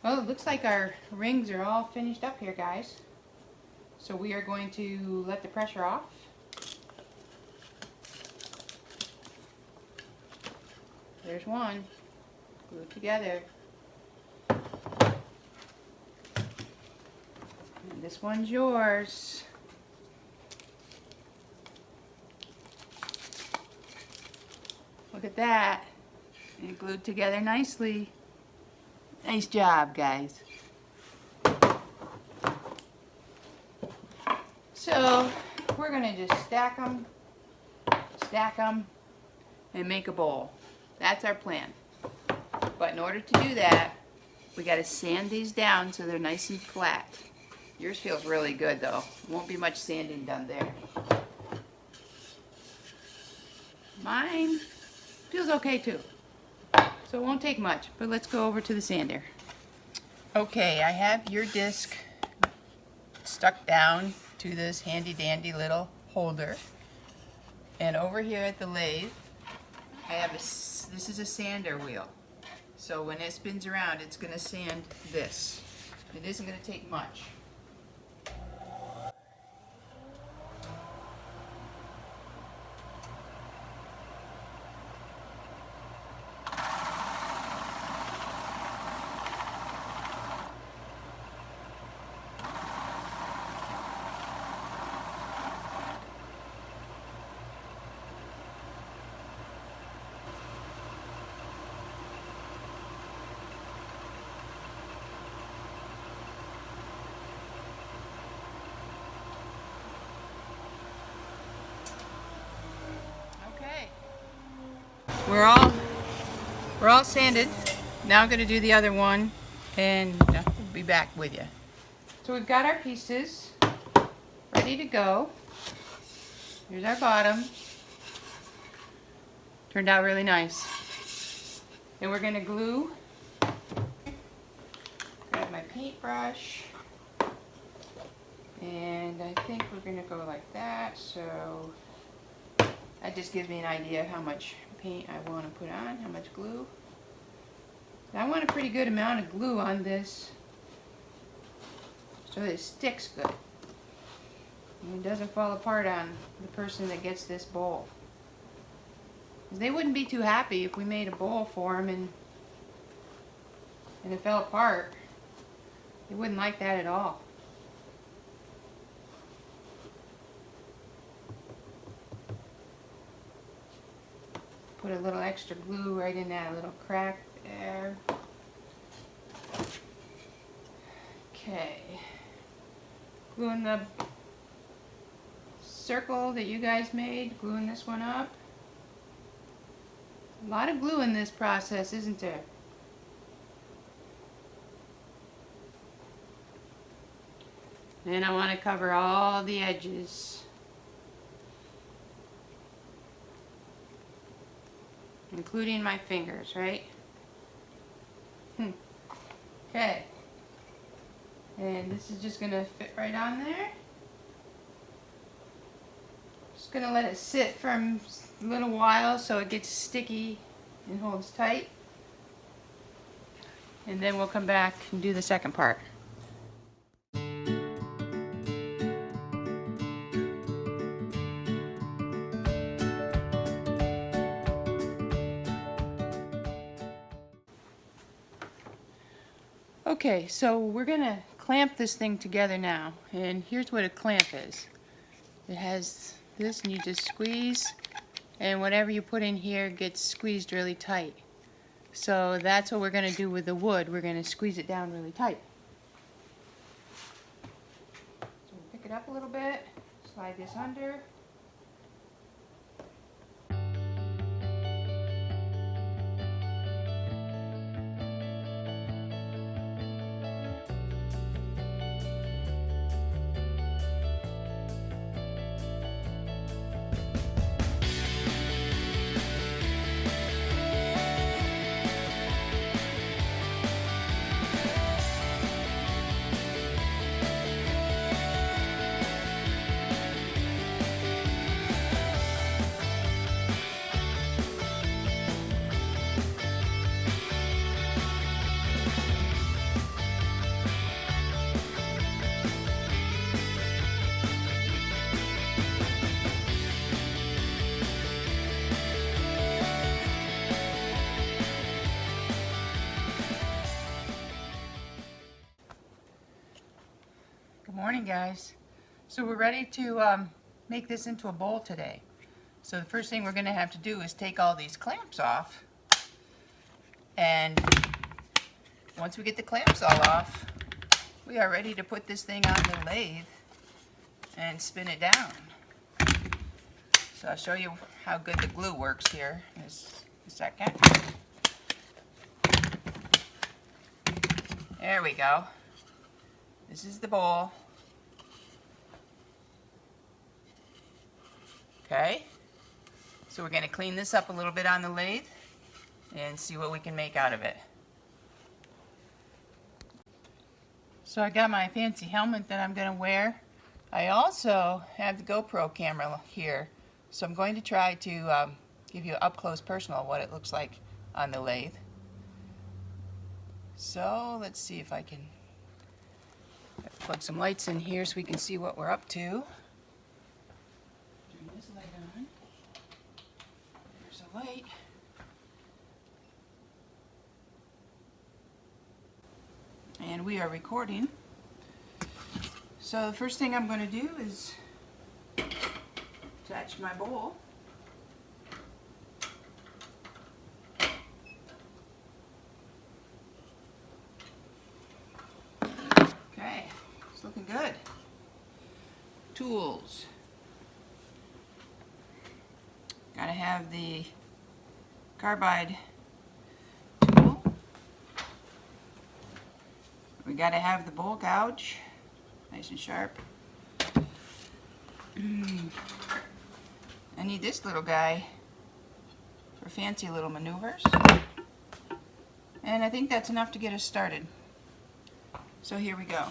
Well, it looks like our rings are all finished up here, guys. So we are going to let the pressure off. There's one. Glue it together. And this one's yours. Look at that. And glued together nicely. Nice job, guys. So we're gonna just stack them, and make a bowl. That's our plan. But in order to do that, we gotta sand these down so they're nice and flat. Yours feels really good though. Won't be much sanding done there. Mine feels okay too. So it won't take much, but let's go over to the sander. Okay, I have your disc stuck down to this handy dandy little holder. And over here at the lathe, I have this is a sander wheel. So when it spins around, it's gonna sand this. It isn't gonna take much. Okay. We're all sanded. Now I'm going to do the other one and we'll be back with you. So we've got our pieces ready to go. Here's our bottom. Turned out really nice. And we're going to glue. Grab my paintbrush. And I think we're going to go like that. So that just gives me an idea of how much paint I want to put on, how much glue. I want a pretty good amount of glue on this so that it sticks good. And it doesn't fall apart on the person that gets this bowl. They wouldn't be too happy if we made a bowl for them and it fell apart. They wouldn't like that at all. Put a little extra glue right in that little crack there. Okay. Gluing the circle that you guys made, gluing this one up. A lot of glue in this process, isn't there? And I want to cover all the edges. Including my fingers, right? Okay. And this is just going to fit right on there. Just going to let it sit for a little while so it gets sticky and holds tight. And then we'll come back and do the second part. Okay, so we're going to clamp this thing together now, and here's what a clamp is. It has this and you just squeeze, and whatever you put in here gets squeezed really tight. So that's what we're going to do with the wood. We're going to squeeze it down really tight. So we'll pick it up a little bit, slide this under. Good morning, guys. So we're ready to make this into a bowl today. So the first thing we're going to have to do is take all these clamps off. And once we get the clamps all off, we are ready to put this thing on the lathe and spin it down. So I'll show you how good the glue works here in a second. There we go. This is the bowl. Okay, so we're going to clean this up a little bit on the lathe and see what we can make out of it. So I got my fancy helmet that I'm going to wear. I also have the GoPro camera here, so I'm going to try to give you up close personal what it looks like on the lathe. So let's see if I can plug some lights in here so we can see what we're up to. Turn this light on. There's a light. And we are recording. So the first thing I'm going to do is attach my bowl. Okay, it's looking good. Tools. Gotta have the carbide tool. We gotta have the bowl gouge, nice and sharp. I need this little guy for fancy little maneuvers. And I think that's enough to get us started. So here we go.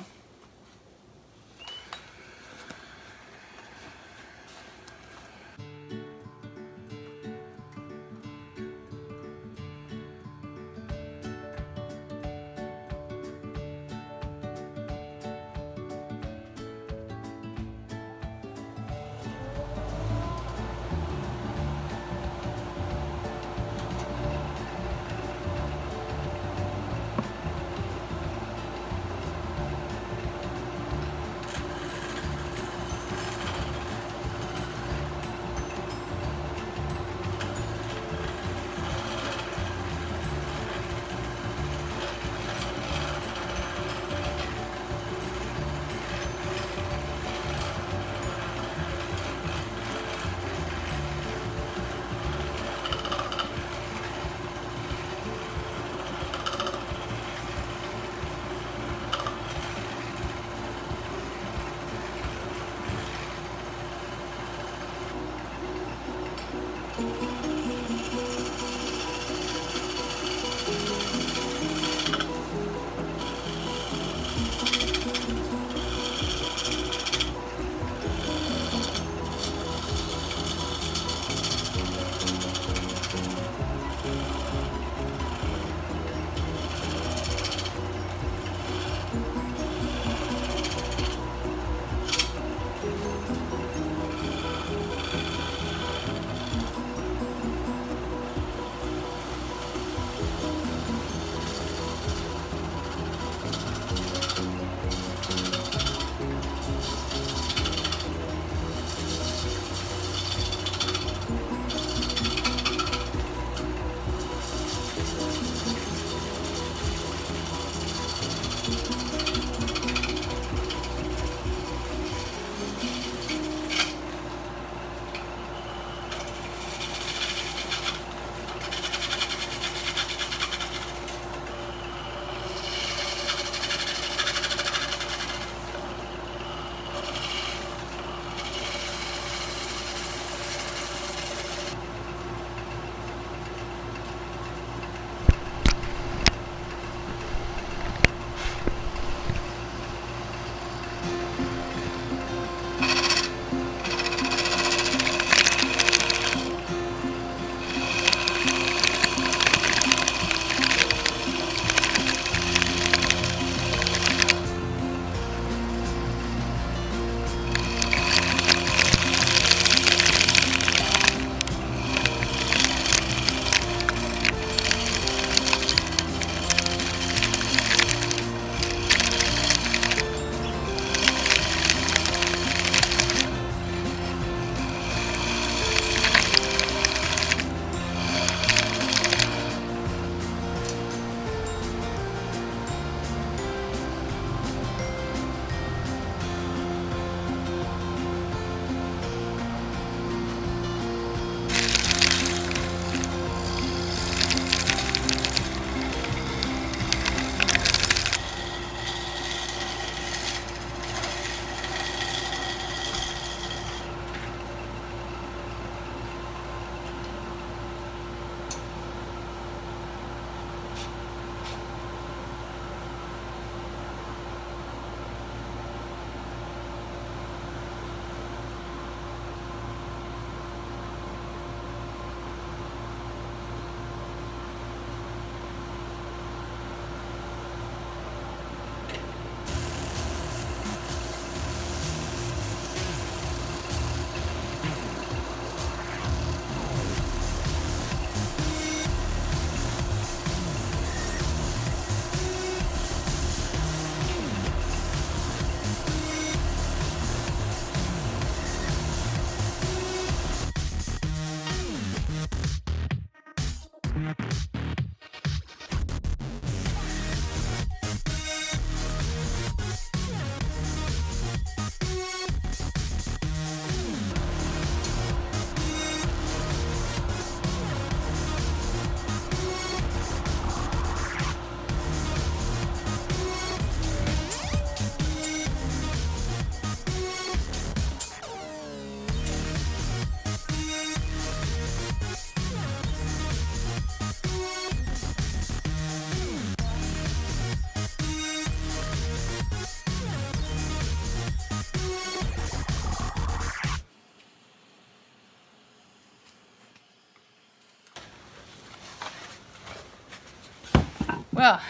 Well,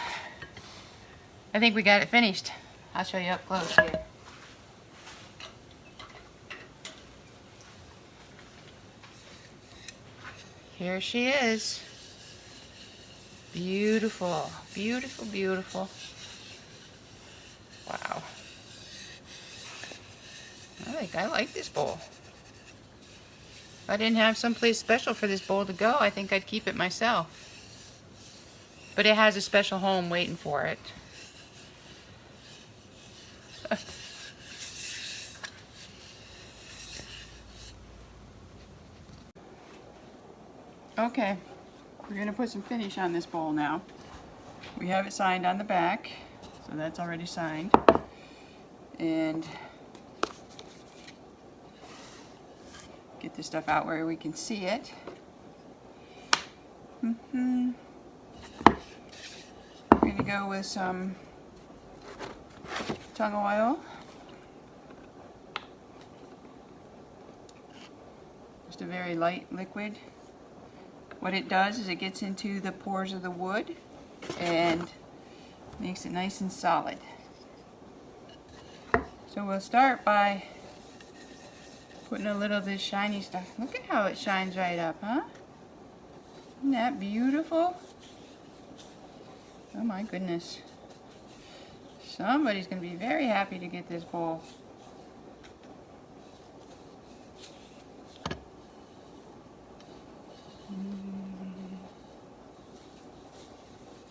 I think we got it finished. I'll show you up close here. Here she is. Beautiful, beautiful, beautiful. Wow. I like this bowl. If I didn't have someplace special for this bowl to go, I think I'd keep it myself. But it has a special home waiting for it. Okay, we're going to put some finish on this bowl now. We have it signed on the back, so that's already signed. And get this stuff out where we can see it. We're going to go with some tung oil. Just a very light liquid. What it does is it gets into the pores of the wood and makes it nice and solid. So we'll start by putting a little of this shiny stuff. Look at how it shines right up, huh? Isn't that beautiful? Oh my goodness. Somebody's going to be very happy to get this bowl.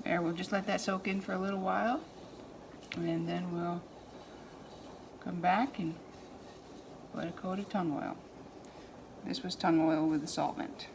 There, we'll just let that soak in for a little while, and then we'll come back and put a coat of tung oil. This was tung oil with the solvent.